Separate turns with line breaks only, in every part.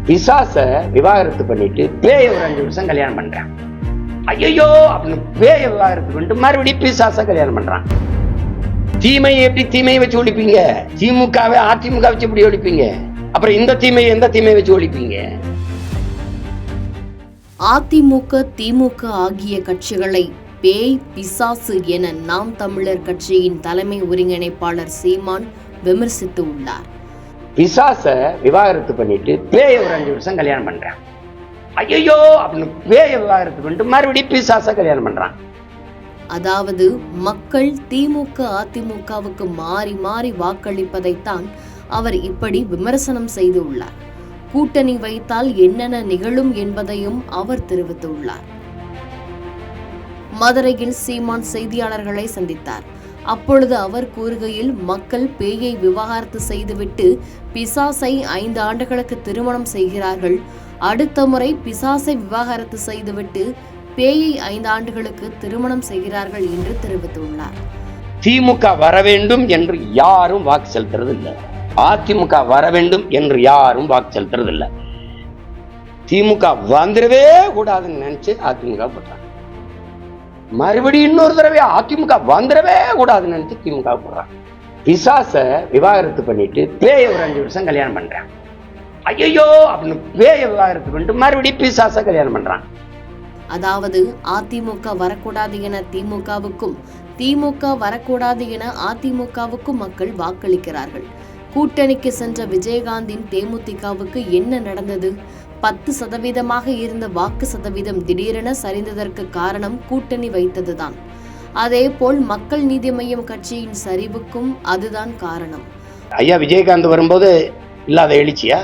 பிசாச விவாகரத்து பண்ணிட்டு பேய ஒரு 5 வருஷம் கல்யாணம் பண்றான். ஐயோ அப்படின்னு பேய விவாகரத்து பண்ணிட்டு மறுபடியும் பிசாச கல்யாணம் பண்றான். தீமையை எப்படி தீமையை வச்சு ஒழிப்பீங்க? திமுகவை அதிமுக வச்சு எப்படி ஒழிப்பீங்க? அப்புறம் இந்த தீமையை எந்த தீமையை வச்சு ஒழிப்பீங்க?
அதிமுக திமுக ஆகிய கட்சிகளை பேய் பிசாசு என நாம் தமிழர் கட்சியின் தலைமை ஒருங்கிணைப்பாளர் சீமான் விமர்சித்து உள்ளார்.
பிசாச விவாகரத்து பண்ணிட்டு பேய ஒரு 5 வருஷம் கல்யாணம் பண்றான். ஐயோ அப்படின்னு பேய விவாகரத்து பண்ணிட்டு மறுபடியும் பிசாச கல்யாணம் பண்றான்.
அதாவது மக்கள் திமுக அதிமுகவுக்கு மாறி மாறி வாக்களிப்பதைத்தான் அவர் இப்படி விமர்சனம் செய்துள்ளார். கூட்டணி வைத்தால் என்னென்ன நிகழும் என்பதையும் அவர் தெரிவித்துள்ளார். மதுரையில் சீமான் செய்தியாளர்களை சந்தித்தார். அப்பொழுது அவர் கூறுகையில், மக்கள் பேயை விவாகரத்து செய்துவிட்டு பிசாசை 5 ஆண்டுகளுக்கு திருமணம் செய்கிறார்கள். அடுத்த முறை பிசாசை விவாகரத்து செய்துவிட்டு பேயை 5 ஆண்டுகளுக்கு திருமணம் செய்கிறார்கள் என்று தெரிவித்துள்ளார்.
திமுக வர வேண்டும் என்று யாரும் வாக்கு செலுத்துறது இல்லை. அதிமுக வர வேண்டும் என்று யாரும் வாக்கு செலுத்துறது இல்லை. திமுக வந்துடவே கூடாதுன்னு நினைச்சு அதிமுக போட்டாங்க. மறுபடியும் இன்னொரு தடவை அதிமுக வந்துடவே கூடாதுன்னு நினைச்சு திமுக போடுறாங்க. பிசாச விவாகரத்து பண்ணிட்டு பேய ஒரு 5 வருஷம் கல்யாணம் பண்றான். ஐயோ அப்படின்னு பேய விவாகரத்து பண்ணிட்டு மறுபடியும் பிசாச கல்யாணம் பண்றான்.
அதாவது அதிமுக வரக்கூடாது என திமுகவுக்கும், திமுக வரக்கூடாது என அதிமுகவுக்கும் மக்கள் வாக்களிக்கிறார்கள். கூட்டணிக்கு சென்ற விஜயகாந்தின் தேமுதிகவுக்கு என்ன நடந்தது? 10% இருந்த வாக்கு சதவீதம் திடீரென சரிந்ததற்கு காரணம் கூட்டணி வைத்ததுதான். அதேபோல் மக்கள் நீதி மய்யம் கட்சியின் சரிவுக்கும் அதுதான் காரணம்.
ஐயா விஜயகாந்த் வரும்போது இல்லாத எழுச்சியா?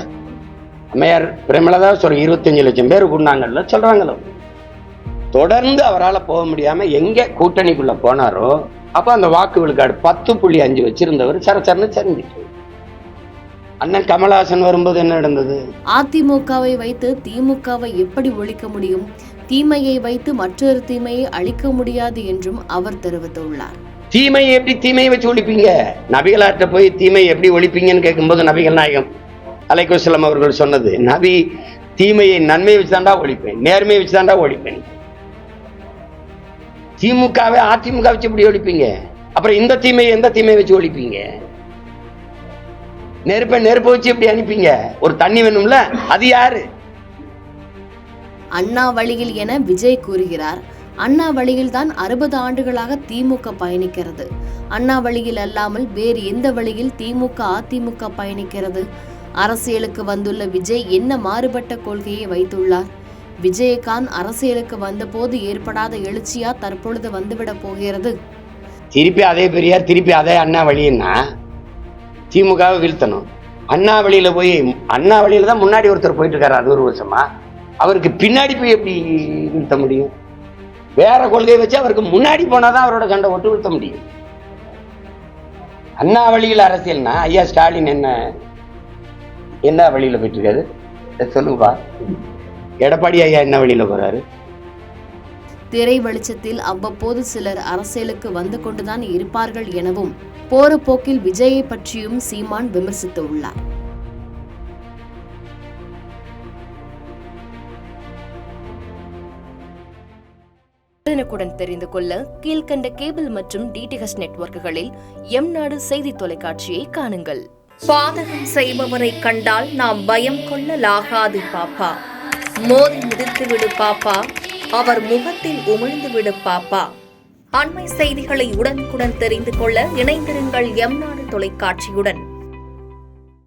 அம்மையார் பிரேமலதா சொல்ற 25 லட்சம் பேர் கூடாங்கல்ல சொல்றாங்களோ. தொடர்ந்து அவரால் போக முடியாம எங்க கூட்டணிக்குள்ள போனாரோ அப்ப அந்த வாக்கு விழுக்காடு 10.5 வச்சிருந்தவர் சரச்சரன்னு சரிஞ்சிட்டு. அண்ணன் கமலஹாசன் வரும்போது என்ன நடந்தது?
அதிமுகவை வைத்து திமுகவை எப்படி ஒழிக்க முடியும்? தீமையை வைத்து மற்றொரு தீமையை அழிக்க முடியாது என்றும் அவர் தெரிவித்துள்ளார்.
தீமையை எப்படி தீமையை வச்சு ஒழிப்பீங்க? நபிகளார்ட்ட போய் தீமையை எப்படி ஒழிப்பீங்கன்னு கேட்கும்போது நபிகள் நாயகம் அலைஹிஸ்ஸலாம் அவர்கள் சொன்னது, நபி தீமையை நன்மையை வச்சுதாண்டா ஒழிப்பேன், நேர்மையை வச்சுதாண்டா ஒழிப்பேன். திமுகவை அதிமுக வச்சு எப்படி ஒழிப்பீங்க? அப்புறம் இந்த தீமையை எந்த தீமையை வச்சு ஒழிப்பீங்க? நெருப்பை வச்சு எப்படி அனுப்பீங்க? ஒரு தண்ணி வேணும்ல, அது யாரு?
அண்ணா வழியில் என விஜய் கூறுகிறார். அண்ணா வழியில் தான் 60 ஆண்டுகளாக திமுக பயணிக்கிறது. அண்ணா வழியில் அல்லாமல் வேறு எந்த வழியில் திமுக அதிமுக பயணிக்கிறது? அரசியலுக்கு வந்துள்ள விஜய் என்ன மாறுபட்ட கொள்கையை வைத்துள்ளார்? விஜயகாந்த் அரசியலுக்கு வந்தபோது ஏற்படாத எழுச்சியா தற்பொழுது வந்துவிட போகிறது?
திருப்பி அதே பெரியார், திருப்பி அதே அண்ணா வழின்னா திமுகவை வீழ்த்தணும். அண்ணா வழியில போய் அண்ணா வழியில தான் முன்னாடி ஒருத்தர் போயிட்டு இருக்காரு 60 வருஷமா. அவருக்கு பின்னாடி போய் எப்படி வீழ்த்த முடியும்? வேற கொள்கையை வச்சு அவருக்கு முன்னாடி போனாதான் அவரோட கண்ட ஒட்டு வீழ்த்த முடியும். அண்ணா வழியில் அரசியல்னா ஐயா ஸ்டாலின் என்ன வழியில போயிட்டு இருக்காரு சொல்லுங்கப்பா. எடப்பாடி ஐயா என்ன வழியில போறாரு?
திரை வெளிச்சத்தில் அவ்வப்போது சிலர் அரசியலுக்கு வந்து கொண்டுதான் இருப்பார்கள் எனவும் போற போக்கில் விஜயை பற்றியும் சீமான் விமர்சித்துள்ளார். உடனுக்குடன் தெரிந்து கொள்ள கீழ்கண்ட கேபிள் மற்றும் டிடிஹெச் நெட்வொர்க்குகளில் எம்நாடு செய்தி தொலைக்காட்சியை காணுங்கள்.
பாதகம் செய்பவரை கண்டால் நாம் பயம் கொள்ளலாகாது பாப்பா. மோதி மிதித்து விடு பாப்பா, அவர் முகத்தில் உமிழ்ந்து விடு பாப்பா. அண்மை செய்திகளை உடனுக்குடன் தெரிந்து கொள்ள இணைந்திருங்கள் எம்நாடு தொலைக்காட்சியுடன்.